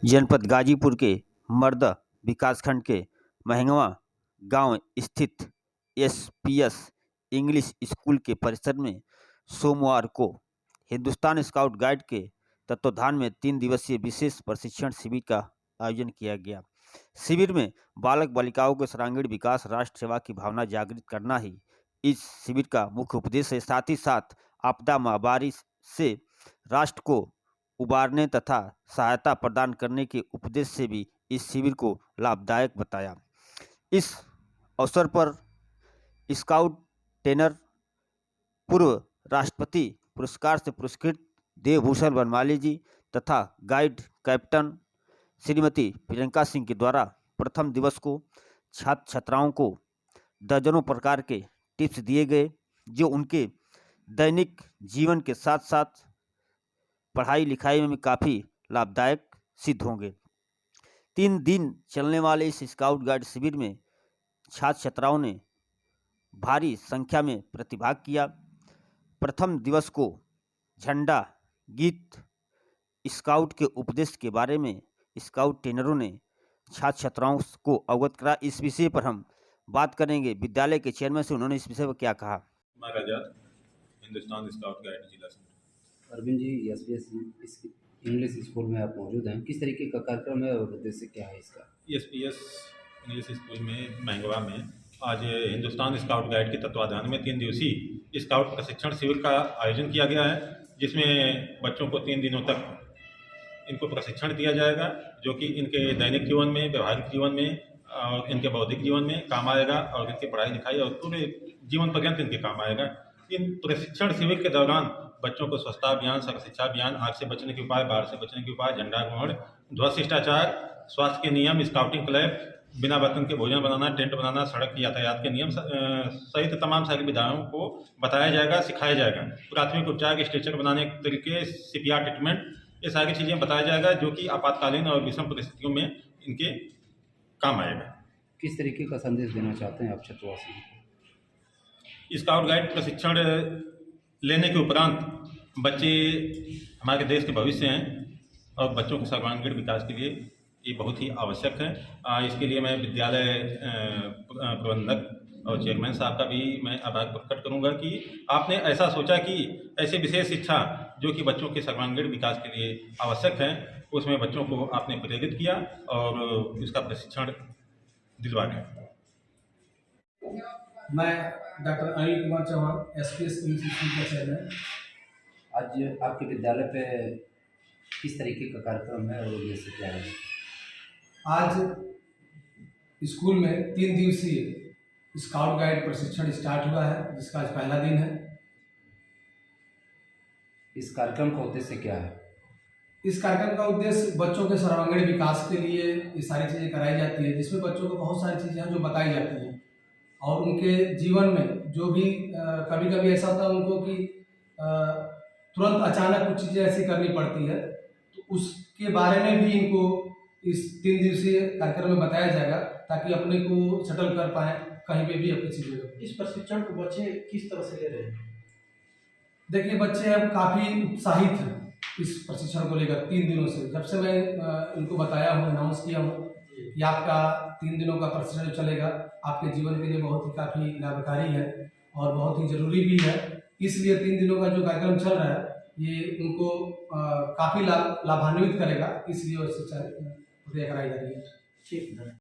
जनपद गाजीपुर के मर्दा विकासखंड के महंगवा गांव स्थित एसपीएस इंग्लिश स्कूल के परिसर में सोमवार को हिंदुस्तान स्काउट गाइड के तत्वाधान में 3 दिवसीय विशेष प्रशिक्षण शिविर का आयोजन किया गया। शिविर में बालक बालिकाओं के सर्वांगीण विकास, राष्ट्र सेवा की भावना जागृत करना ही इस शिविर का मुख्य उपदेश है। साथ ही साथ आपदा महामारी से राष्ट्र को उबारने तथा सहायता प्रदान करने के उद्देश्य से भी इस शिविर को लाभदायक बताया। इस अवसर पर स्काउट ट्रेनर, पूर्व राष्ट्रपति पुरस्कार से पुरस्कृत देवभूषण बनमाली जी तथा गाइड कैप्टन श्रीमती प्रियंका सिंह के द्वारा प्रथम दिवस को छात्र छात्राओं को दर्जनों प्रकार के टिप्स दिए गए, जो उनके दैनिक जीवन के साथ साथ पढ़ाई लिखाई में काफ़ी लाभदायक सिद्ध होंगे। 3 दिन चलने वाले इस स्काउट गाइड शिविर में छात्र छात्राओं ने भारी संख्या में प्रतिभाग किया। प्रथम दिवस को झंडा गीत, स्काउट के उपदेश के बारे में स्काउट ट्रेनरों ने छात्र छात्राओं को अवगत करा। इस विषय पर हम बात करेंगे विद्यालय के चेयरमैन से। उन्होंने इस विषय पर क्या कहा। हिंदुस्तान स्काउट गाइड जिला centre. Arvind ji, SPS English school में आप मौजूद हैं, किस तरीके का कार्यक्रम है और उद्देश्य क्या है इसका? एसपीएस इंग्लिश स्कूल में महंगवा में आज हिंदुस्तान स्काउट गाइड के तत्वाधान में 3 दिवसीय स्काउट प्रशिक्षण शिविर का आयोजन किया गया है, जिसमें बच्चों को 3 दिनों तक इनको प्रशिक्षण दिया जाएगा, जो कि इनके दैनिक जीवन में, व्यवहारिक जीवन में और इनके बौद्धिक जीवन में काम आएगा और इनकी पढ़ाई लिखाई और पूरे जीवन पर्यंत इनके काम आएगा। इन प्रशिक्षण शिविर के दौरान बच्चों को स्वच्छता अभियान, सर्व शिक्षा अभियान, आग से बचने के उपाय, बाढ़ से बचने के उपाय, झंडा रोहण, ध्वज शिष्टाचार, स्वास्थ्य के नियम, स्काउटिंग क्लब, बिना बर्तन के भोजन बनाना, टेंट बनाना, सड़क यातायात के नियम सहित तमाम सारी विधाओं को बताया जाएगा, सिखाया जाएगा। प्राथमिक उपचार के स्ट्रेचर बनाने के तरीके, सीपीआर ट्रीटमेंट, ये सारी चीज़ें बताया जाएगा, जो कि आपातकालीन और विषम परिस्थितियों में इनके काम आएगा। किस तरीके का संदेश देना चाहते हैं आप छात्रवासियों को? स्काउट गाइड प्रशिक्षण लेने के उपरांत बच्चे हमारे देश के भविष्य हैं और बच्चों के सर्वांगीण विकास के लिए ये बहुत ही आवश्यक है। इसके लिए मैं विद्यालय प्रबंधक और चेयरमैन साहब का भी मैं आभार प्रकट करूंगा कि आपने ऐसा सोचा कि ऐसे विशेष शिक्षा जो कि बच्चों के सर्वांगीण विकास के लिए आवश्यक है, उसमें बच्चों को आपने प्रेरित किया और इसका प्रशिक्षण दिलवा गया। मैं doctor Anil Kumar Chauhan, SPS English school का चेयरमैन। आज आपके विद्यालय पे किस तरीके का कार्यक्रम है और उद्देश्य क्या है? आज स्कूल में 3 दिवसीय स्काउट गाइड प्रशिक्षण स्टार्ट हुआ है, जिसका आज पहला दिन है। इस कार्यक्रम का उद्देश्य क्या है? इस कार्यक्रम का उद्देश्य बच्चों के सर्वांगीण विकास के लिए ये सारी चीज़ें कराई जाती है, जिसमें बच्चों को बहुत सारी चीज़ें हैं जो बताई जाती हैं और उनके जीवन में जो भी कभी कभी ऐसा होता है उनको कि तुरंत अचानक कुछ चीज़ें ऐसी करनी पड़ती है, तो उसके बारे में भी इनको इस 3 दिवसीय कार्यक्रम में बताया जाएगा, ताकि अपने को सेटल कर पाएँ कहीं पे भी अपनी चीज़ें। इस प्रशिक्षण को बच्चे किस तरह से ले रहे हैं? देखिए, बच्चे अब काफ़ी उत्साहित हैं इस प्रशिक्षण को लेकर। 3 दिनों से जब से मैं इनको बताया हूँ, अनाउंस किया हूँ कि आपका 3 दिनों का प्रशिक्षण चलेगा, आपके जीवन के लिए बहुत ही काफ़ी लाभकारी है और बहुत ही ज़रूरी भी है। इसलिए 3 दिनों का जो कार्यक्रम चल रहा है ये उनको काफ़ी लाभान्वित करेगा, इसलिए शिक्षा कराई जा रही है। ठीक है।